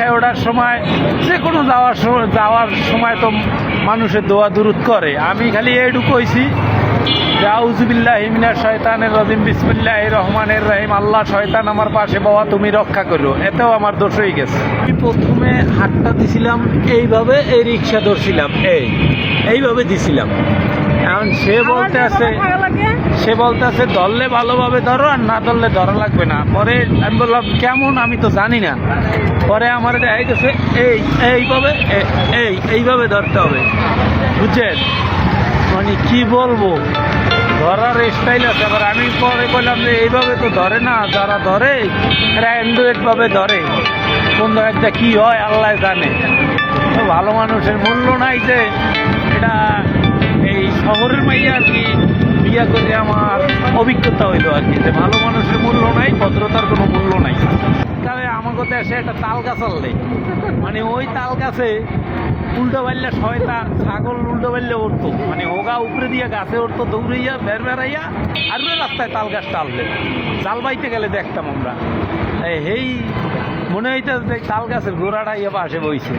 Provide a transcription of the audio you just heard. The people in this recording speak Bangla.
রিক্সায় ওঠার সময় যে কোনো যাওয়ার সময় তো মানুষের দোয়া দুরুদ করে। আমি খালি এইটুকু কইছি যে আউযুবিল্লাহি মিনাশ শয়তানির রাজিম বিসমিল্লাহির রহমানির রহিম। আল্লাহ শয়তান আমার পাশে বাবা তুমি রক্ষা করো, এতেও আমার দোষ হয়ে গেছে। আমি প্রথমে হাতটা দিছিলাম এইভাবে, এই রিক্সা ধরছিলাম এইভাবে দিছিলাম। এখন সে বলতে আছে ধরলে ভালোভাবে ধরো, আর না ধরলে ধরা লাগবে না। পরে আমি বললাম কেমন, আমি তো জানি না। পরে আমার দেখা গেছে এইভাবে ধরতে হবে, বুঝছেন? মানে কি বলবো, ধরার স্টাইল আছে। আবার আমি পরে বললাম যে এইভাবে তো ধরে না, যারা ধরে এরা ভাবে ধরে, কোন একটা কি হয় আল্লাহ জানে। তো ভালো মানুষের মূল্য নাই, যে এটা এই শহরের মাইয়া আর কি বিয়া করে আমার অভিজ্ঞতা হইলো আর কি, যে ভালো মানুষের মূল্য নাই, ভদ্রতার কোনো মূল্য নাই। তবে আমাকে দেশে একটা তাল গাছ আনলে, মানে ওই তাল গাছে উল্টো পাল্লে শয়তান ছাগল উল্টো পাল্লে উঠতো, মানে হোগা উপরে দিয়ে গাছে উঠতো, দৌড়াইয়া বেড়াইয়া আর রাস্তায় তাল গাছ টানলে জাল বাইতে গেলে দেখতাম আমরা। এই মনে হইতে তাল গাছের গোড়াটা ইয়ে পাশে বইছে।